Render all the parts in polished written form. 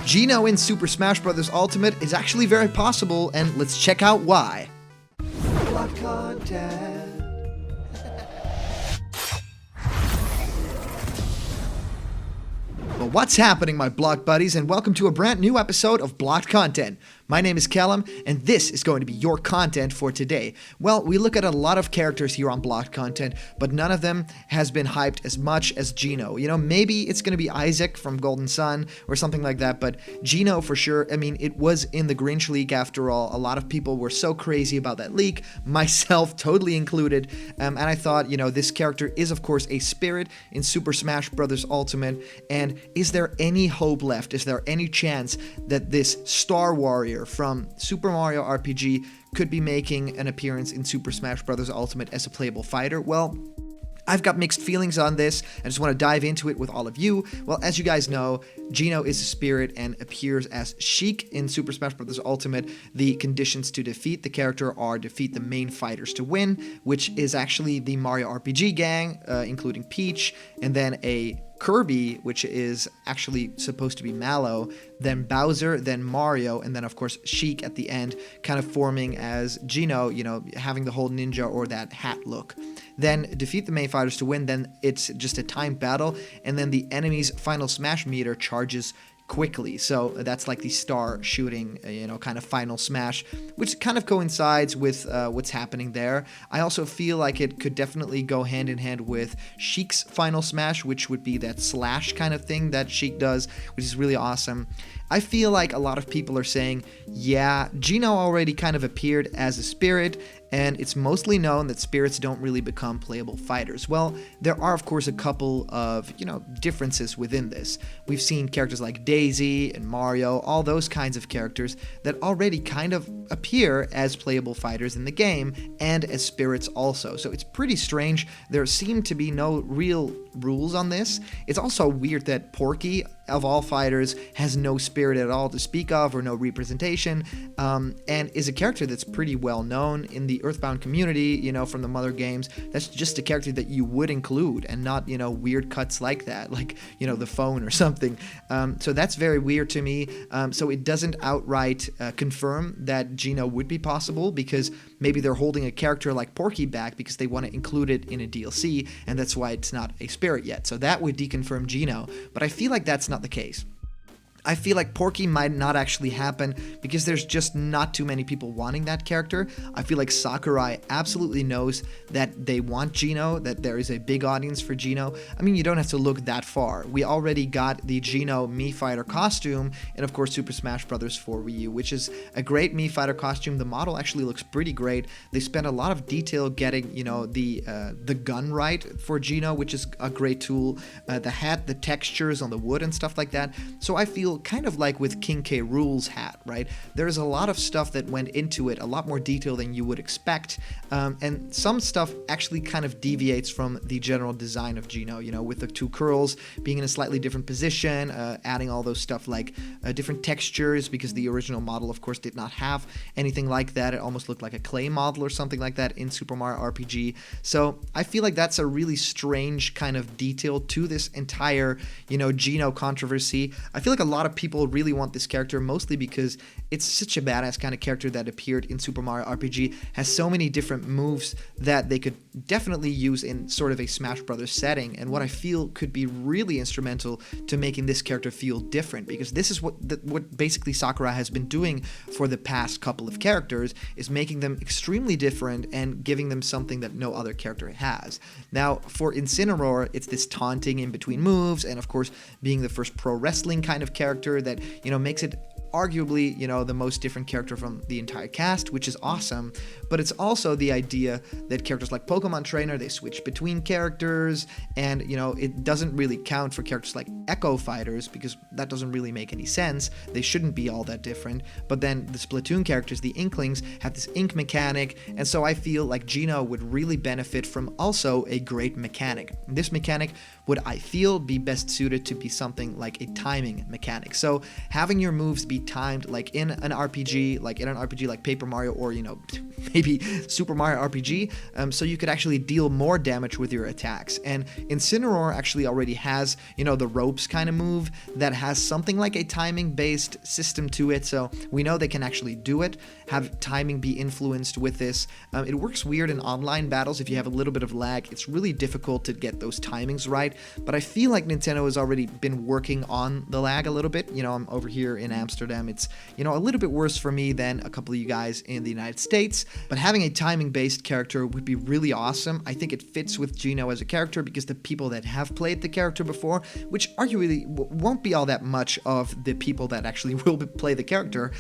GENO in Super Smash Bros. Ultimate is actually very possible, and let's check out why. Block content. Well, what's happening, my block buddies, and welcome to a brand new episode of Blocked Content. My name is Callum, and this is going to be your content for today. Well, we look at a lot of characters here on Blocked Content, but none of them has been hyped as much as GENO. You know, maybe it's going to be Isaac from Golden Sun or something like that, but GENO for sure. I mean, it was in the Grinch League after all. A lot of people were so crazy about that leak, myself totally included, and I thought, you know, this character is of course a spirit in Super Smash Bros. Ultimate, and is there any hope left? Is there any chance that this Star Warrior from Super Mario RPG could be making an appearance in Super Smash Bros. Ultimate as a playable fighter? Well, I've got mixed feelings on this. I just want to dive into it with all of you. Well, as you guys know, GENO is a spirit and appears as Sheik in Super Smash Bros. Ultimate. The conditions to defeat the character are defeat the main fighters to win, which is actually the Mario RPG gang, including Peach, and then a Kirby, which is actually supposed to be Mallow, then Bowser, then Mario, and then of course Sheik at the end, kind of forming as GENO, you know, having the whole ninja or that hat look. Then defeat the main fighters to win, then it's just a timed battle, and then the enemy's final smash meter charges quickly. So that's like the star shooting, you know, kind of final smash, which kind of coincides with what's happening there. I also feel like it could definitely go hand in hand with Sheik's final smash, which would be that slash kind of thing that Sheik does, which is really awesome. I feel like a lot of people are saying, yeah, GENO already kind of appeared as a spirit, and it's mostly known that spirits don't really become playable fighters. Well, there are of course a couple of, you know, differences within this. We've seen characters like Daisy and Mario, all those kinds of characters that already kind of appear as playable fighters in the game and as spirits also. So it's pretty strange. There seem to be no real rules on this. It's also weird that Porky, of all fighters, has no spirit at all to speak of or no representation, and is a character that's pretty well known in the Earthbound community, you know, from the Mother games. That's just a character that you would include and not, you know, weird cuts like that, like, you know, the phone or something. So that's very weird to me. So it doesn't outright confirm that GENO would be possible, because maybe they're holding a character like Porky back because they want to include it in a DLC, and that's why it's not a spirit yet. So that would deconfirm GENO, but I feel like that's not the case. I feel like Porky might not actually happen because there's just not too many people wanting that character. I feel like Sakurai absolutely knows that they want GENO, that there is a big audience for GENO. I mean, you don't have to look that far. We already got the GENO Mii Fighter costume and of course Super Smash Bros. For Wii U, which is a great Mii Fighter costume. The model actually looks pretty great. They spent a lot of detail getting, you know, the gun right for GENO, which is a great tool. The hat, the textures on the wood and stuff like that. So I feel kind of like with King K. Rool's hat, right? There's a lot of stuff that went into it, a lot more detail than you would expect, and some stuff actually kind of deviates from the general design of GENO, you know, with the two curls being in a slightly different position, adding all those stuff like different textures, because the original model of course did not have anything like that. It almost looked like a clay model or something like that in Super Mario RPG. So I feel like that's a really strange kind of detail to this entire, you know, GENO controversy. I feel like a lot of people really want this character, mostly because it's such a badass kind of character that appeared in Super Mario RPG, has so many different moves that they could definitely use in sort of a Smash Brothers setting, and what I feel could be really instrumental to making this character feel different, because this is what basically Sakurai has been doing for the past couple of characters, is making them extremely different and giving them something that no other character has. Now, for Incineroar, it's this taunting in between moves, and of course being the first pro wrestling kind of character that, you know, makes it arguably, you know, the most different character from the entire cast, which is awesome. But it's also the idea that characters like Pokemon Trainer, they switch between characters, and, you know, it doesn't really count for characters like Echo Fighters, because that doesn't really make any sense. They shouldn't be all that different. But then the Splatoon characters, the Inklings, have this ink mechanic, and so I feel like GENO would really benefit from also a great mechanic. This mechanic would, I feel, be best suited to be something like a timing mechanic. So having your moves be timed like in an RPG, like Paper Mario, or maybe Super Mario RPG, so you could actually deal more damage with your attacks. And Incineroar actually already has, the ropes kind of move that has something like a timing-based system to it, so we know they can actually do it, have timing be influenced with this. It works weird in online battles. If you have a little bit of lag, it's really difficult to get those timings right, but I feel like Nintendo has already been working on the lag a little bit. I'm over here in Amsterdam. It's, a little bit worse for me than a couple of you guys in the United States, but having a timing-based character would be really awesome. I think it fits with GENO as a character because the people that have played the character before, which arguably won't be all that much of the people that actually will play the character,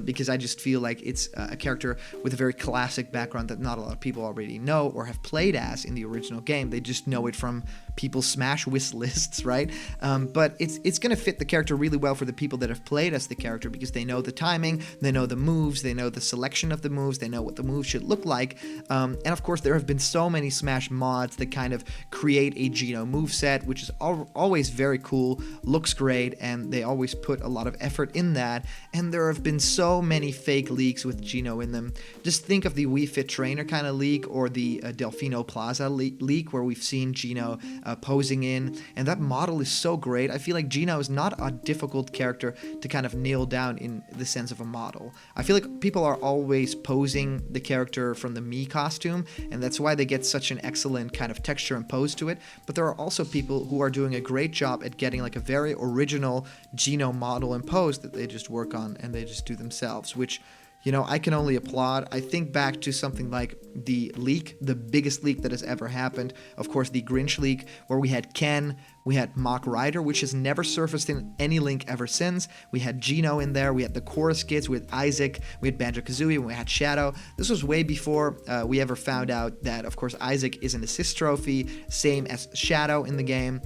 because I just feel like it's a character with a very classic background that not a lot of people already know or have played as in the original game. They just know it from people's Smash wish lists, right? But it's going to fit the character really well for the people that have played as the character because they know the timing, they know the moves, they know the selection of the moves, they know what the moves should look like. And of course, there have been so many Smash mods that kind of create a GENO moveset, which is always very cool, looks great, and they always put a lot of effort in that. And there have been so many fake leaks with GENO in them. Just think of the Wii Fit Trainer kind of leak or the Delfino Plaza leak where we've seen GENO posing in, and that model is so great. I feel like GENO is not a difficult character to kind of nail down in the sense of a model. I feel like people are always posing the character from the Mii costume, and that's why they get such an excellent kind of texture and pose to it, but there are also people who are doing a great job at getting like a very original GENO model and pose that they just work on and they just do themselves, which I can only applaud. I think back to something like the leak, the biggest leak that has ever happened. Of course, the Grinch leak, where we had Ken, we had Mach Rider, which has never surfaced in any link ever since. We had GENO in there, we had the chorus kids, we had Isaac, we had Banjo-Kazooie, and we had Shadow. This was way before we ever found out that, of course, Isaac is an assist trophy, same as Shadow in the game,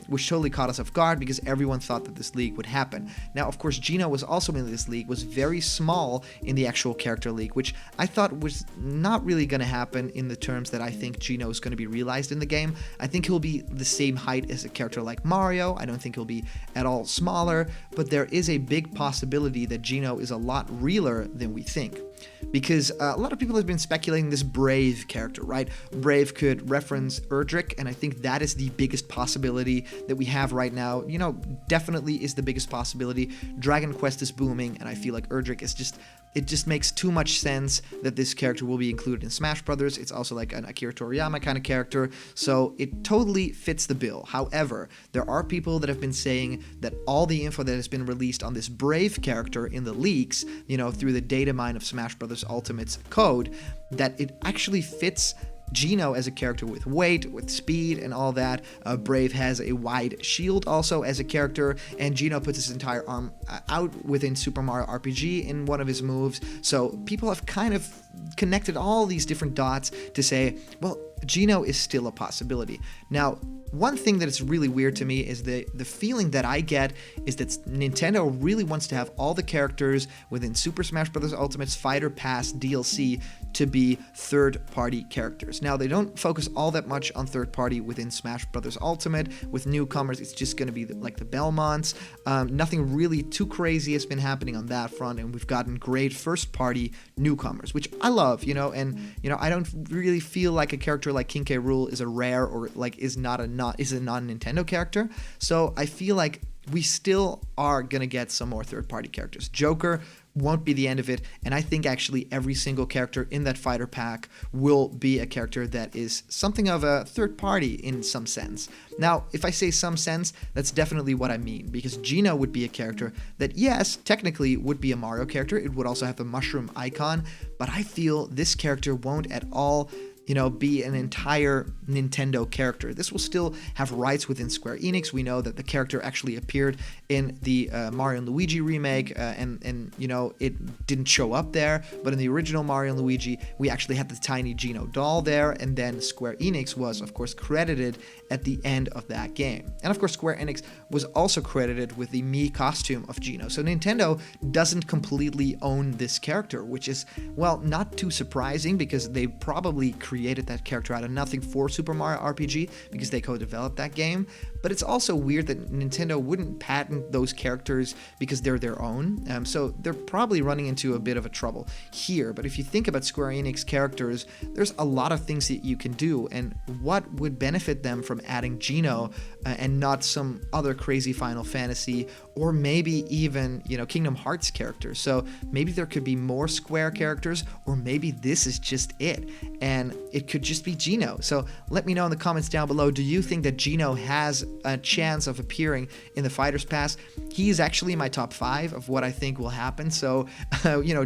which totally caught us off guard because everyone thought that this leak would happen. Now, of course, GENO was also in this leak, was very small in the actual character leak, which I thought was not really going to happen in the terms that I think GENO is going to be realized in the game. I think he'll be the same height as a character like Mario. I don't think he'll be at all smaller, but there is a big possibility that GENO is a lot realer than we think. Because a lot of people have been speculating this Brave character, right? Brave could reference Erdrick, and I think that is the biggest possibility that we have right now. Definitely is the biggest possibility. Dragon Quest is booming, and I feel like Erdrick is it just makes too much sense that this character will be included in Smash Brothers. It's also like an Akira Toriyama kind of character, so it totally fits the bill. However, there are people that have been saying that all the info that has been released on this Brave character in the leaks, through the data mine of Smash Brothers Ultimate's code, that it actually fits GENO as a character with weight, with speed, and all that. Brave has a wide shield also as a character, and GENO puts his entire arm out within Super Mario RPG in one of his moves. So people have kind of connected all these different dots to say, well, GENO is still a possibility. Now, one thing that is really weird to me is the feeling that I get is that Nintendo really wants to have all the characters within Super Smash Bros. Ultimate's Fighter Pass DLC to be third-party characters. Now, they don't focus all that much on third-party within Smash Bros. Ultimate. With newcomers, it's just going to be like the Belmonts. Nothing really too crazy has been happening on that front, and we've gotten great first-party newcomers, which I love, and I don't really feel like a character like King K. Rool is a rare or like is a non-Nintendo character. So I feel like we still are gonna get some more third-party characters. Joker won't be the end of it, and I think actually every single character in that fighter pack will be a character that is something of a third party in some sense. Now, if I say some sense, that's definitely what I mean, because GENO would be a character that, yes, technically would be a Mario character. It would also have the mushroom icon, but I feel this character won't at all be an entire Nintendo character. This will still have rights within Square Enix. We know that the character actually appeared in the Mario and Luigi remake, and it didn't show up there, but in the original Mario and Luigi, we actually had the tiny GENO doll there, and then Square Enix was, of course, credited at the end of that game. And of course, Square Enix was also credited with the Mii costume of GENO. So Nintendo doesn't completely own this character, which is, well, not too surprising because they probably created that character out of nothing for Super Mario RPG because they co-developed that game. but it's also weird that Nintendo wouldn't patent those characters because they're their own. So they're probably running into a bit of a trouble here. But if you think about Square Enix characters, there's a lot of things that you can do, and what would benefit them from adding GENO and not some other crazy Final Fantasy or maybe even, Kingdom Hearts characters. So maybe there could be more Square characters, or maybe this is just it, and it could just be GENO. So let me know in the comments down below, do you think that GENO has a chance of appearing in the Fighters Pass? He is actually my top 5 of what I think will happen. So,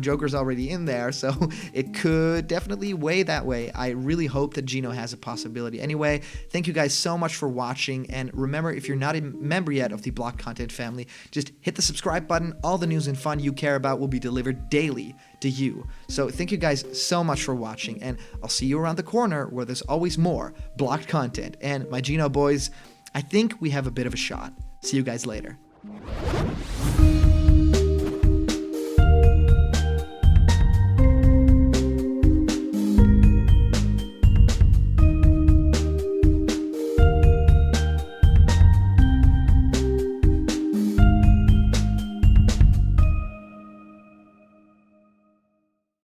Joker's already in there, so it could definitely weigh that way. I really hope that GENO has a possibility. Anyway, thank you guys so much for watching, and remember, if you're not a member yet of the Block Content family, just hit the subscribe button. All the news and fun you care about will be delivered daily to you. So thank you guys so much for watching, and I'll see you around the corner where there's always more Blocked content. And my GENO boys, I think we have a bit of a shot. See you guys later.